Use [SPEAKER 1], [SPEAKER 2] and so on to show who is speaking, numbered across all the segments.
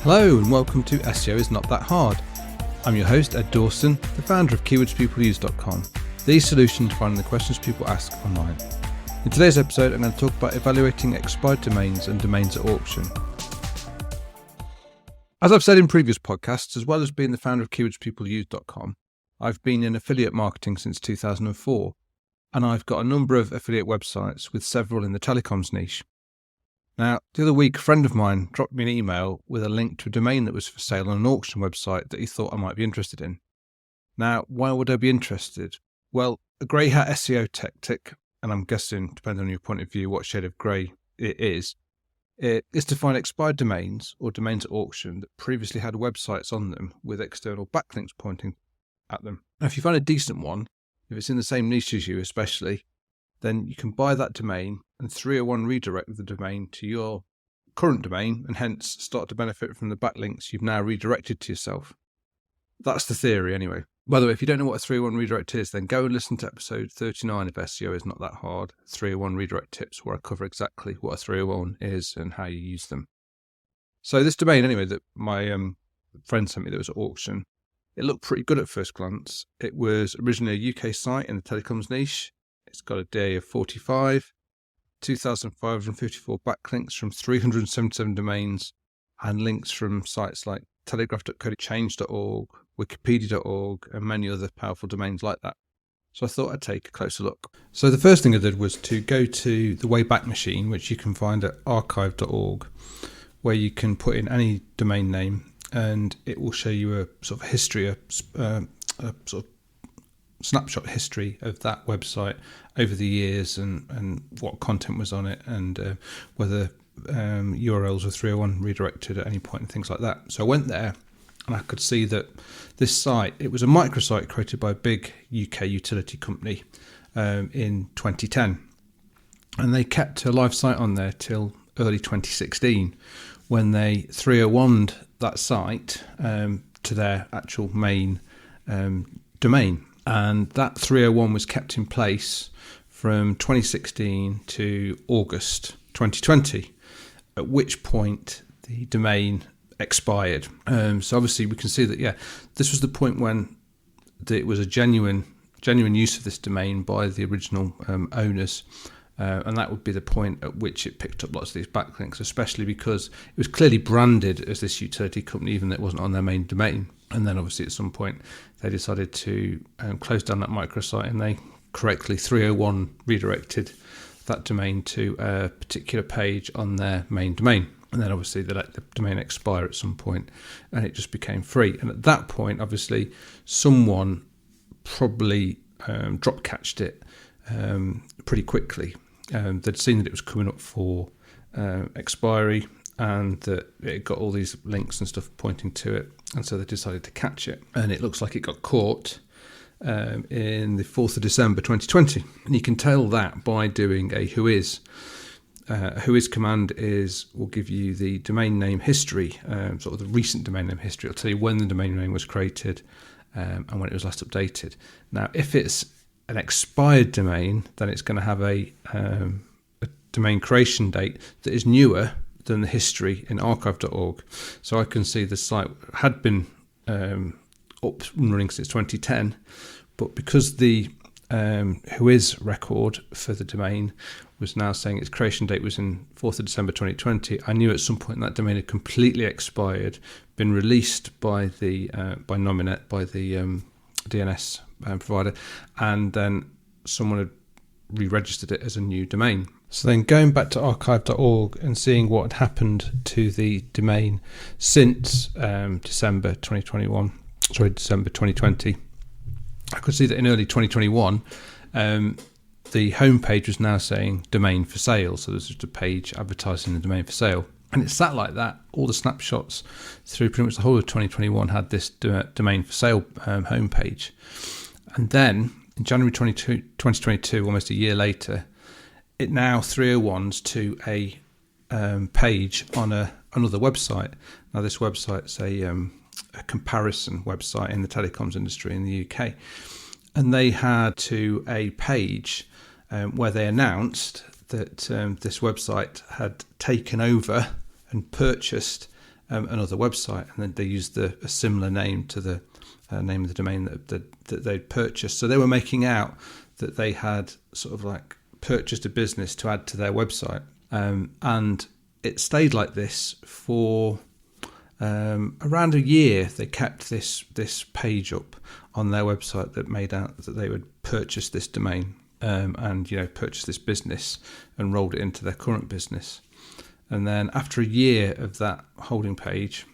[SPEAKER 1] Hello and welcome to SEO is Not That Hard. I'm your host, Ed Dawson, the founder of KeywordsPeopleUse.com, the solution to finding the questions people ask online. In today's episode, I'm going to talk about evaluating expired domains and domains at auction. As I've said in previous podcasts, as well as being the founder of KeywordsPeopleUse.com, I've been in affiliate marketing since 2004, and I've got a number of affiliate websites with several in the telecoms niche. Now, the other week, a friend of mine dropped me an email with a link to a domain that was for sale on an auction website that he thought I might be interested in. Now, why would I be interested? Well, a grey hat SEO tactic, and I'm guessing, depending on your point of view, what shade of grey it is to find expired domains or domains at auction that previously had websites on them with external backlinks pointing at them. Now, if you find a decent one, if it's in the same niche as you especially, then you can buy that domain and 301 redirect the domain to your current domain and hence start to benefit from the backlinks you've now redirected to yourself. That's the theory anyway. By the way, if you don't know what a 301 redirect is, then go and listen to episode 39 of SEO is Not That Hard, 301 redirect tips, where I cover exactly what a 301 is and how you use them. So this domain anyway that my friend sent me that was at auction, it looked pretty good at first glance. It was originally a UK site in the telecoms niche. It's got a DA of 45, 2,554 backlinks from 377 domains, and links from sites like telegraph.co, change.org, wikipedia.org, and many other powerful domains like that. So I thought I'd take a closer look. So the first thing I did was to go to the Wayback Machine, which you can find at archive.org, where you can put in any domain name, and it will show you a sort of history, a sort of snapshot history of that website over the years and what content was on it and whether URLs were 301 redirected at any point and things like that. So I went there and I could see that this site, it was a microsite created by a big UK utility company in 2010, and they kept a live site on there till early 2016 when they 301'd that site to their actual main domain. And that 301 was kept in place from 2016 to August 2020, at which point the domain expired. So obviously we can see that, this was the point when it was a genuine use of this domain by the original owners. And that would be the point at which it picked up lots of these backlinks, especially because it was clearly branded as this utility company, even though it wasn't on their main domain. And then obviously at some point they decided to close down that microsite, and they correctly 301 redirected that domain to a particular page on their main domain. And then obviously they let the domain expire at some point and it just became free. And at that point, obviously, someone probably drop catched it pretty quickly. They'd seen that it was coming up for expiry and that it got all these links and stuff pointing to it, and so they decided to catch it, and it looks like it got caught in the 4th of December 2020, and you can tell that by doing a whois. Whois command will give you the domain name history, sort of the recent domain name history. It'll tell you when the domain name was created and when it was last updated. Now, if it's an expired domain, then it's going to have a domain creation date that is newer than the history in archive.org. So I can see the site had been up and running since 2010, but because the whois record for the domain was now saying its creation date was in 4th of December 2020, I knew at some point that domain had completely expired, been released by the by Nominet, by the DNS provider, and then someone had re-registered it as a new domain. So then going back to archive.org and seeing what had happened to the domain since December 2020, I could see that in early 2021, the homepage was now saying domain for sale. So there's just a page advertising the domain for sale. And it sat like that. All the snapshots through pretty much the whole of 2021 had this domain for sale homepage. And then in January 2022, almost a year later, it now 301s to a page on another website. Now this website's a comparison website in the telecoms industry in the UK. And they had to a page where they announced that this website had taken over and purchased another website, and then they used a similar name to the name of the domain that they'd purchased. So they were making out that they had sort of like purchased a business to add to their website, and it stayed like this for around a year. They kept this page up on their website that made out that they would purchase this domain and purchase this business and rolled it into their current business. And then after a year of that holding page,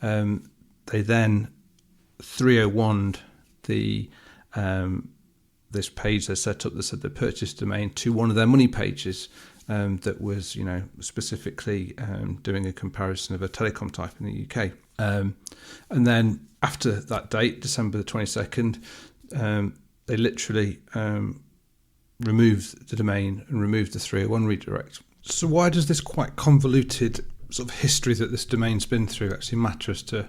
[SPEAKER 1] they then 301'd this page they set up that said the purchase domain to one of their money pages that was, specifically doing a comparison of a telecom type in the UK. And then after that date, December the 22nd, they literally removed the domain and removed the 301 redirect. So why does this quite convoluted sort of history that this domain's been through actually matter as to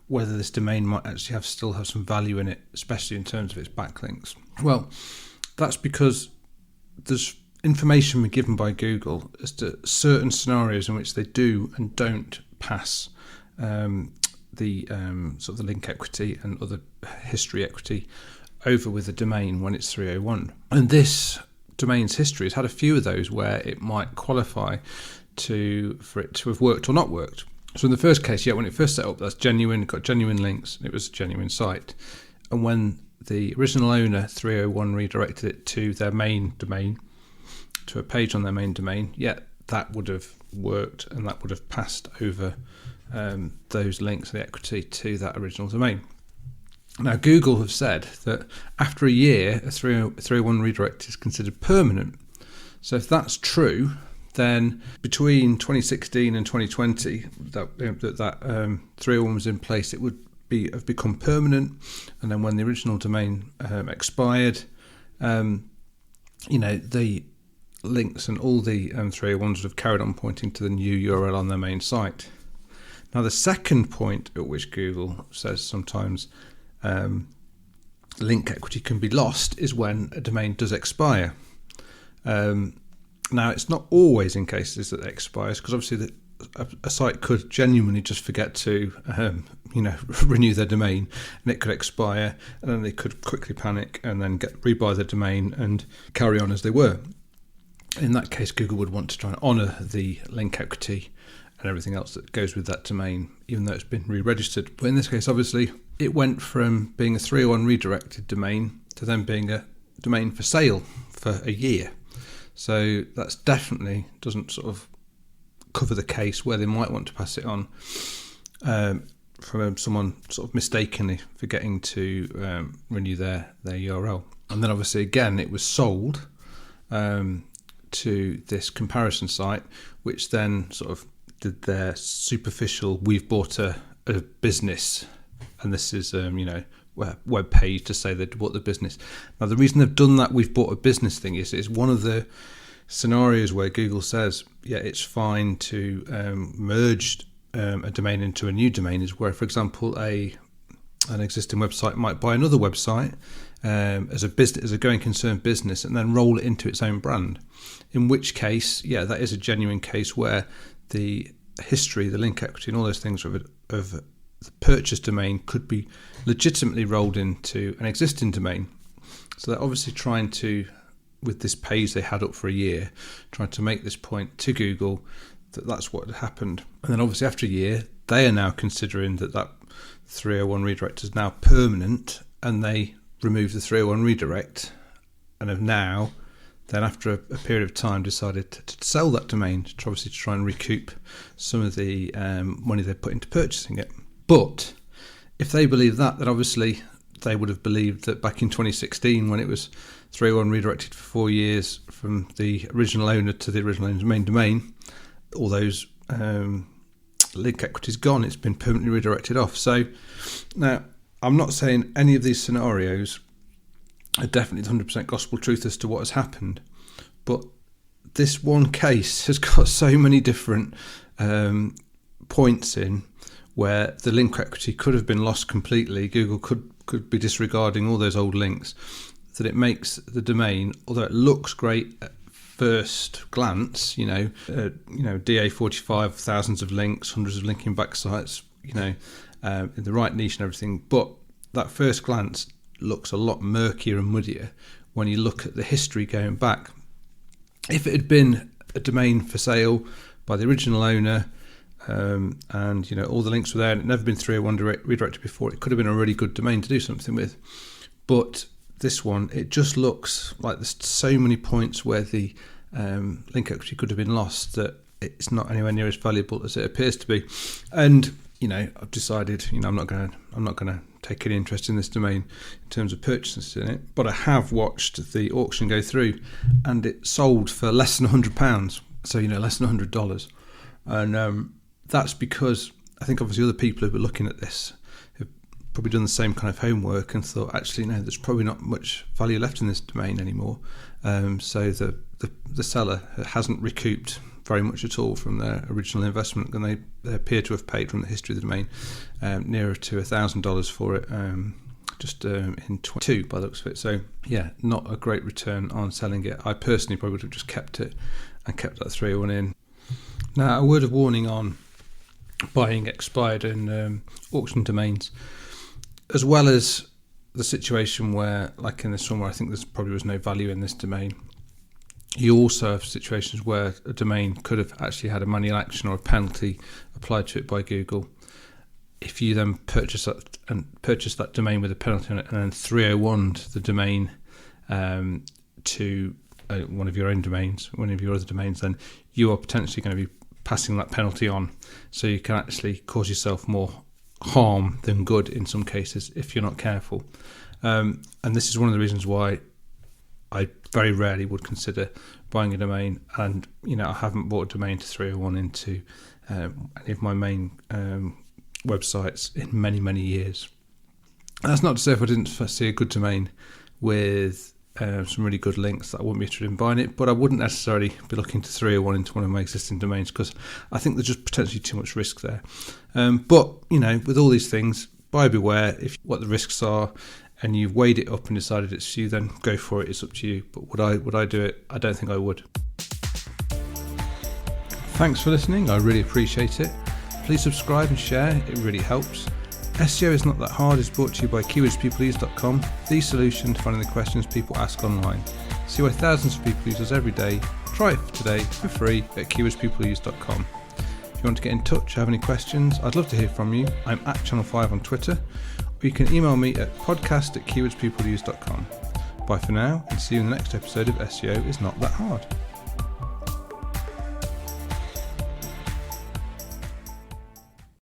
[SPEAKER 1] whether this domain might actually still have some value in it, especially in terms of its backlinks? Well, that's because there's information given by Google as to certain scenarios in which they do and don't pass the sort of the link equity and other history equity over with the domain when it's 301. And this domain's history has had a few of those where it might qualify for it to have worked or not worked. So in the first case, when it first set up, that's genuine, got genuine links, it was a genuine site. And when the original owner, 301, redirected it to their main domain, to a page on their main domain, that would have worked and that would have passed over those links and the equity to that original domain. Now, Google have said that after a year, a 301 redirect is considered permanent. So if that's true, then between 2016 and 2020, that 301 was in place, it would have become permanent. And then when the original domain expired, the links and all the 301s would have carried on pointing to the new URL on their main site. Now, the second point at which Google says sometimes link equity can be lost is when a domain does expire. Now, it's not always in cases that it expires, because obviously a site could genuinely just forget to renew their domain, and it could expire, and then they could quickly panic and then rebuy the domain and carry on as they were. In that case, Google would want to try and honour the link equity and everything else that goes with that domain, even though it's been re-registered. But in this case, obviously, it went from being a 301 redirected domain to then being a domain for sale for a year. So that's definitely doesn't sort of cover the case where they might want to pass it on from someone sort of mistakenly forgetting to renew their URL. And then obviously, again, it was sold to this comparison site, which then sort of did their superficial, we've bought a business, and this is web page to say they'd bought the business. Now, the reason they've done that we've bought a business thing is it's one of the scenarios where Google says it's fine to merge a domain into a new domain, is where, for example, an existing website might buy another website as a going concern business and then roll it into its own brand, in which case that is a genuine case where the history, the link equity and all those things of the purchase domain could be legitimately rolled into an existing domain. So they're obviously trying to, with this page they had up for a year, trying to make this point to Google that that's what had happened. And then obviously after a year, they are now considering that 301 redirect is now permanent, and they removed the 301 redirect and have now, then after a period of time, decided to sell that domain to obviously try and recoup some of the money they put into purchasing it. But if they believe that, then obviously they would have believed that back in 2016, when it was 301 redirected for 4 years from the original owner to the original owner's main domain, all those link equities gone. It's been permanently redirected off. So now, I'm not saying any of these scenarios are definitely 100% gospel truth as to what has happened, but this one case has got so many different points in where the link equity could have been lost completely. Google could be disregarding all those old links, that it makes the domain, although it looks great at first glance, DA45, thousands of links, hundreds of linking back sites, in the right niche and everything. But that first glance looks a lot murkier and muddier when you look at the history going back. If it had been a domain for sale by the original owner, and all the links were there, and it had never been 301 redirected before, it could have been a really good domain to do something with. But this one, it just looks like there's so many points where the link equity could have been lost that it's not anywhere near as valuable as it appears to be. And I've decided, I'm not going to take any interest in this domain in terms of purchases in it. But I have watched the auction go through, and it sold for less than £100. So less than $100, and that's because I think obviously other people who were looking at this have probably done the same kind of homework and thought, actually no, there's probably not much value left in this domain anymore. So the seller hasn't recouped very much at all from their original investment, and they appear to have paid from the history of the domain nearer to $1,000 for it, just in 22 by the looks of it. So yeah, not a great return on selling it. I personally probably would have just kept it and kept that 301 in. Now, a word of warning on buying expired and auction domains, as well as the situation where, like in this one where I think there probably was no value in this domain, you also have situations where a domain could have actually had a manual action or a penalty applied to it by Google. If you then purchase that domain with a penalty on it and then 301'd the domain to one of your own domains, one of your other domains, then you are potentially going to be passing that penalty on. So you can actually cause yourself more harm than good in some cases if you're not careful. And this is one of the reasons why I very rarely would consider buying a domain. And, I haven't bought a domain to 301 into any of my main websites in many, many years. That's not to say if I didn't see a good domain with some really good links that I wouldn't be interested in buying it, but I wouldn't necessarily be looking to 301 into one of my existing domains because I think there's just potentially too much risk there. But with all these things, buyer beware. If what the risks are and you've weighed it up and decided it's you, then go for it. It's up to you. But would I do it? I don't think I would. Thanks for listening. I really appreciate it. Please subscribe and share. It really helps. SEO is not that hard is brought to you by keywordspeopleuse.com, the solution to finding the questions people ask online. See why thousands of people use us every day. Try it today for free at keywordspeopleuse.com. If you want to get in touch or have any questions, I'd love to hear from you. I'm at Channel 5 on Twitter, or you can email me at podcast@keywordspeopleuse.com. Bye for now, and see you in the next episode of SEO is Not That Hard.